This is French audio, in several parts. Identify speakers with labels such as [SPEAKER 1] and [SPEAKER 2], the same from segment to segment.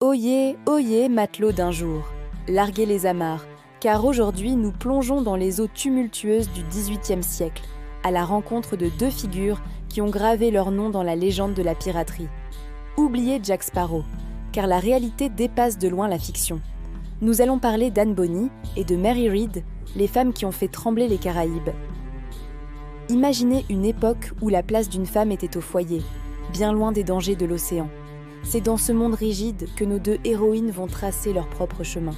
[SPEAKER 1] Oyez, oyez, matelots d'un jour, larguez les amarres, car aujourd'hui nous plongeons dans les eaux tumultueuses du XVIIIe siècle, à la rencontre de deux figures qui ont gravé leur nom dans la légende de la piraterie. Oubliez Jack Sparrow, car la réalité dépasse de loin la fiction. Nous allons parler d'Anne Bonny et de Mary Read, les femmes qui ont fait trembler les Caraïbes. Imaginez une époque où la place d'une femme était au foyer, bien loin des dangers de l'océan. C'est dans ce monde rigide que nos deux héroïnes vont tracer leur propre chemin.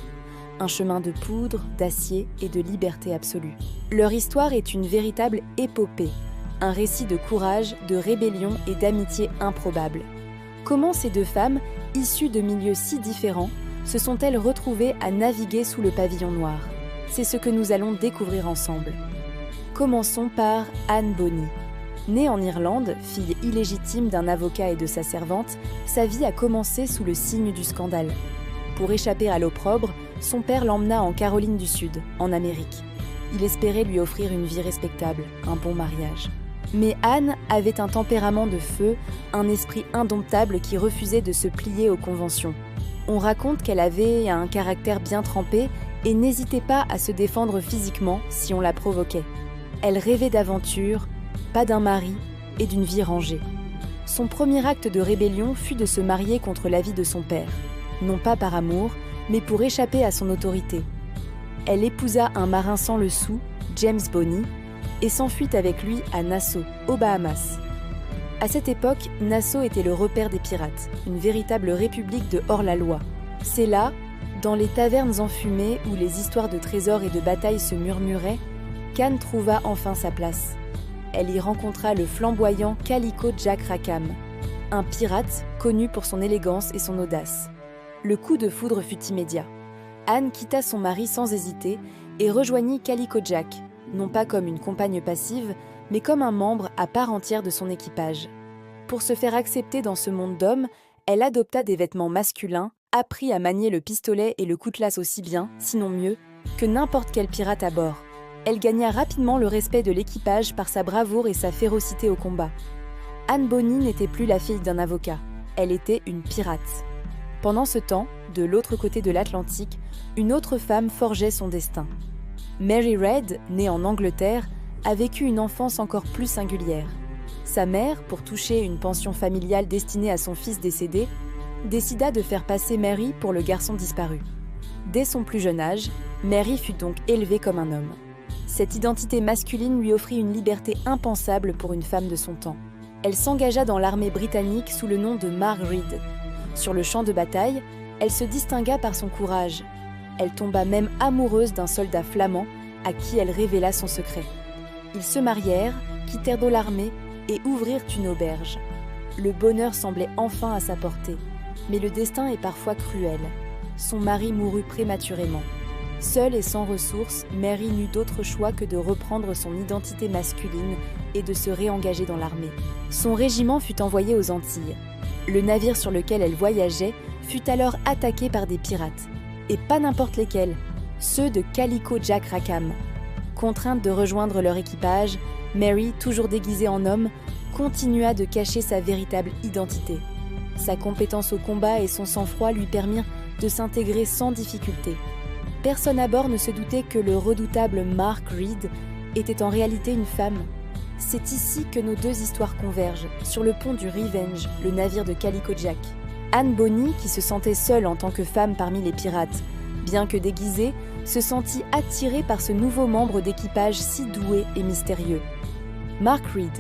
[SPEAKER 1] Un chemin de poudre, d'acier et de liberté absolue. Leur histoire est une véritable épopée, un récit de courage, de rébellion et d'amitié improbable. Comment ces deux femmes, issues de milieux si différents, se sont-elles retrouvées à naviguer sous le pavillon noir? C'est ce que nous allons découvrir ensemble. Commençons par Anne Bonny. Née en Irlande, fille illégitime d'un avocat et de sa servante, sa vie a commencé sous le signe du scandale. Pour échapper à l'opprobre, son père l'emmena en Caroline du Sud, en Amérique. Il espérait lui offrir une vie respectable, un bon mariage. Mais Anne avait un tempérament de feu, un esprit indomptable qui refusait de se plier aux conventions. On raconte qu'elle avait un caractère bien trempé et n'hésitait pas à se défendre physiquement si on la provoquait. Elle rêvait d'aventure, pas d'un mari et d'une vie rangée. Son premier acte de rébellion fut de se marier contre l'avis de son père, non pas par amour, mais pour échapper à son autorité. Elle épousa un marin sans le sou, James Bonny, et s'enfuit avec lui à Nassau, aux Bahamas. À cette époque, Nassau était le repère des pirates, une véritable république de hors-la-loi. C'est là, dans les tavernes enfumées où les histoires de trésors et de batailles se murmuraient, qu'Anne trouva enfin sa place. Elle y rencontra le flamboyant Calico Jack Rackham, un pirate connu pour son élégance et son audace. Le coup de foudre fut immédiat. Anne quitta son mari sans hésiter et rejoignit Calico Jack, non pas comme une compagne passive, mais comme un membre à part entière de son équipage. Pour se faire accepter dans ce monde d'hommes, elle adopta des vêtements masculins, apprit à manier le pistolet et le cutlass aussi bien, sinon mieux, que n'importe quel pirate à bord. Elle gagna rapidement le respect de l'équipage par sa bravoure et sa férocité au combat. Anne Bonny n'était plus la fille d'un avocat, elle était une pirate. Pendant ce temps, de l'autre côté de l'Atlantique, une autre femme forgeait son destin. Mary Read, née en Angleterre, a vécu une enfance encore plus singulière. Sa mère, pour toucher une pension familiale destinée à son fils décédé, décida de faire passer Mary pour le garçon disparu. Dès son plus jeune âge, Mary fut donc élevée comme un homme. Cette identité masculine lui offrit une liberté impensable pour une femme de son temps. Elle s'engagea dans l'armée britannique sous le nom de Mary Read. Sur le champ de bataille, elle se distingua par son courage. Elle tomba même amoureuse d'un soldat flamand à qui elle révéla son secret. Ils se marièrent, quittèrent donc l'armée et ouvrirent une auberge. Le bonheur semblait enfin à sa portée, mais le destin est parfois cruel. Son mari mourut prématurément. Seule et sans ressources, Mary n'eut d'autre choix que de reprendre son identité masculine et de se réengager dans l'armée. Son régiment fut envoyé aux Antilles. Le navire sur lequel elle voyageait fut alors attaqué par des pirates. Et pas n'importe lesquels, ceux de Calico Jack Rackham. Contrainte de rejoindre leur équipage, Mary, toujours déguisée en homme, continua de cacher sa véritable identité. Sa compétence au combat et son sang-froid lui permirent de s'intégrer sans difficulté. Personne à bord ne se doutait que le redoutable Mark Read était en réalité une femme. C'est ici que nos deux histoires convergent, sur le pont du Revenge, le navire de Calico Jack. Anne Bonny, qui se sentait seule en tant que femme parmi les pirates, bien que déguisée, se sentit attirée par ce nouveau membre d'équipage si doué et mystérieux. Mark Read.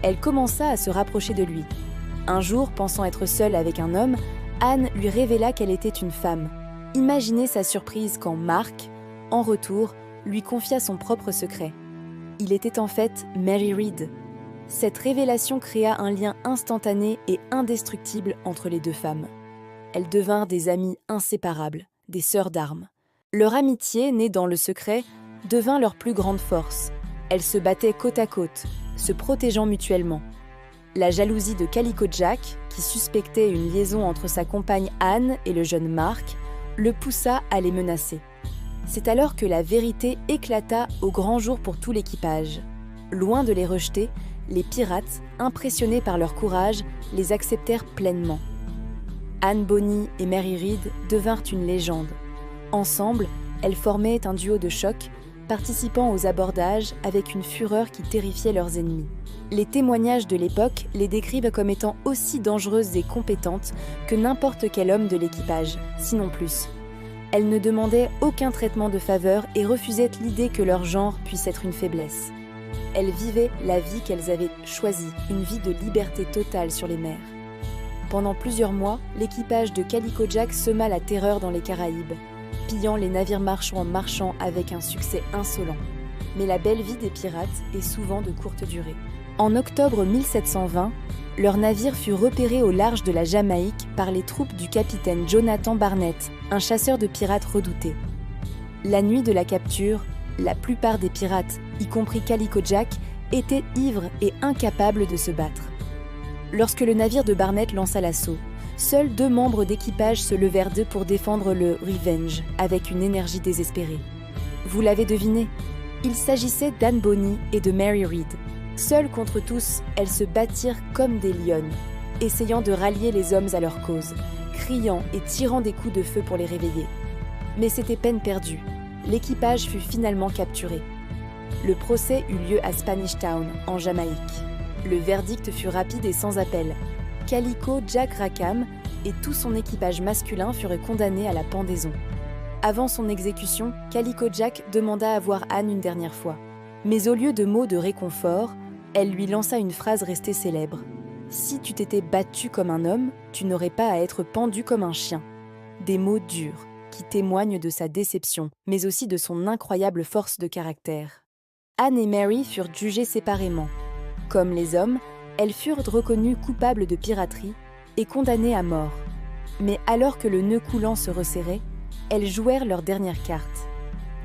[SPEAKER 1] Elle commença à se rapprocher de lui. Un jour, pensant être seule avec un homme, Anne lui révéla qu'elle était une femme. Imaginez sa surprise quand Mark, en retour, lui confia son propre secret. Il était en fait Mary Read. Cette révélation créa un lien instantané et indestructible entre les deux femmes. Elles devinrent des amies inséparables, des sœurs d'armes. Leur amitié, née dans le secret, devint leur plus grande force. Elles se battaient côte à côte, se protégeant mutuellement. La jalousie de Calico Jack, qui suspectait une liaison entre sa compagne Anne et le jeune Mark, le poussa à les menacer. C'est alors que la vérité éclata au grand jour pour tout l'équipage. Loin de les rejeter, les pirates, impressionnés par leur courage, les acceptèrent pleinement. Anne Bonny et Mary Read devinrent une légende. Ensemble, elles formaient un duo de choc, participant aux abordages avec une fureur qui terrifiait leurs ennemis. Les témoignages de l'époque les décrivent comme étant aussi dangereuses et compétentes que n'importe quel homme de l'équipage, sinon plus. Elles ne demandaient aucun traitement de faveur et refusaient l'idée que leur genre puisse être une faiblesse. Elles vivaient la vie qu'elles avaient choisie, une vie de liberté totale sur les mers. Pendant plusieurs mois, l'équipage de Calico Jack sema la terreur dans les Caraïbes, pillant les navires marchands avec un succès insolent. Mais la belle vie des pirates est souvent de courte durée. En octobre 1720, leur navire fut repéré au large de la Jamaïque par les troupes du capitaine Jonathan Barnett, un chasseur de pirates redouté. La nuit de la capture, la plupart des pirates, y compris Calico Jack, étaient ivres et incapables de se battre. Lorsque le navire de Barnett lança l'assaut, seuls 2 membres d'équipage se levèrent d'eux pour défendre le Revenge avec une énergie désespérée. Vous l'avez deviné, il s'agissait d'Anne Bonny et de Mary Read. Seules contre tous, elles se battirent comme des lionnes, essayant de rallier les hommes à leur cause, criant et tirant des coups de feu pour les réveiller. Mais c'était peine perdue. L'équipage fut finalement capturé. Le procès eut lieu à Spanish Town, en Jamaïque. Le verdict fut rapide et sans appel. Calico Jack Rackham et tout son équipage masculin furent condamnés à la pendaison. Avant son exécution, Calico Jack demanda à voir Anne une dernière fois. Mais au lieu de mots de réconfort, elle lui lança une phrase restée célèbre. « Si tu t'étais battu comme un homme, tu n'aurais pas à être pendu comme un chien. » Des mots durs, qui témoignent de sa déception, mais aussi de son incroyable force de caractère. Anne et Mary furent jugées séparément. Comme les hommes, elles furent reconnues coupables de piraterie et condamnées à mort. Mais alors que le nœud coulant se resserrait, elles jouèrent leur dernière carte.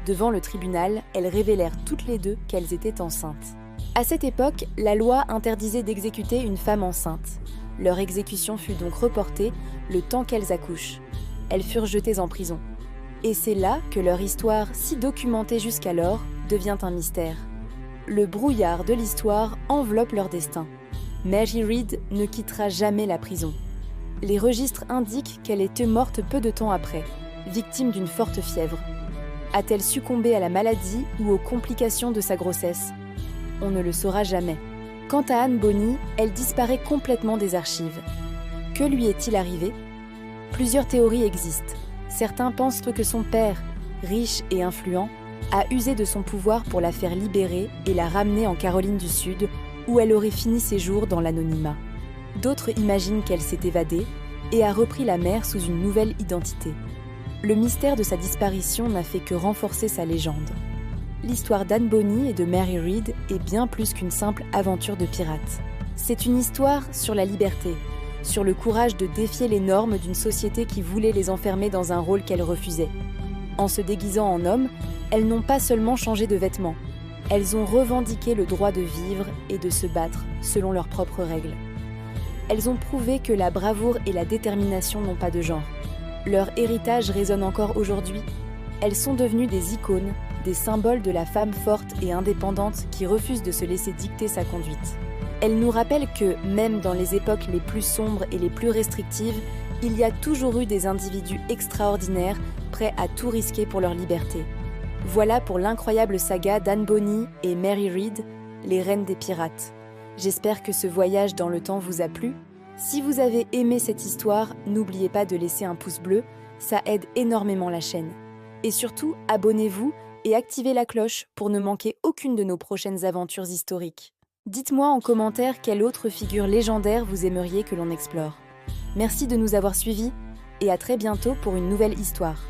[SPEAKER 1] Devant le tribunal, elles révélèrent toutes les 2 qu'elles étaient enceintes. À cette époque, la loi interdisait d'exécuter une femme enceinte. Leur exécution fut donc reportée le temps qu'elles accouchent. Elles furent jetées en prison. Et c'est là que leur histoire, si documentée jusqu'alors, devient un mystère. Le brouillard de l'histoire enveloppe leur destin. Mary Read ne quittera jamais la prison. Les registres indiquent qu'elle était morte peu de temps après, victime d'une forte fièvre. A-t-elle succombé à la maladie ou aux complications de sa grossesse ? On ne le saura jamais. Quant à Anne Bonny, elle disparaît complètement des archives. Que lui est-il arrivé ? Plusieurs théories existent. Certains pensent que son père, riche et influent, a usé de son pouvoir pour la faire libérer et la ramener en Caroline du Sud, où elle aurait fini ses jours dans l'anonymat. D'autres imaginent qu'elle s'est évadée et a repris la mer sous une nouvelle identité. Le mystère de sa disparition n'a fait que renforcer sa légende. L'histoire d'Anne Bonny et de Mary Read est bien plus qu'une simple aventure de pirates. C'est une histoire sur la liberté, sur le courage de défier les normes d'une société qui voulait les enfermer dans un rôle qu'elles refusaient. En se déguisant en hommes, elles n'ont pas seulement changé de vêtements, elles ont revendiqué le droit de vivre et de se battre selon leurs propres règles. Elles ont prouvé que la bravoure et la détermination n'ont pas de genre. Leur héritage résonne encore aujourd'hui. Elles sont devenues des icônes, des symboles de la femme forte et indépendante qui refuse de se laisser dicter sa conduite. Elles nous rappellent que, même dans les époques les plus sombres et les plus restrictives, il y a toujours eu des individus extraordinaires, prêts à tout risquer pour leur liberté. Voilà pour l'incroyable saga d'Anne Bonny et Mary Read, les reines des pirates. J'espère que ce voyage dans le temps vous a plu. Si vous avez aimé cette histoire, n'oubliez pas de laisser un pouce bleu, ça aide énormément la chaîne. Et surtout, abonnez-vous et activez la cloche pour ne manquer aucune de nos prochaines aventures historiques. Dites-moi en commentaire quelle autre figure légendaire vous aimeriez que l'on explore. Merci de nous avoir suivis et à très bientôt pour une nouvelle histoire.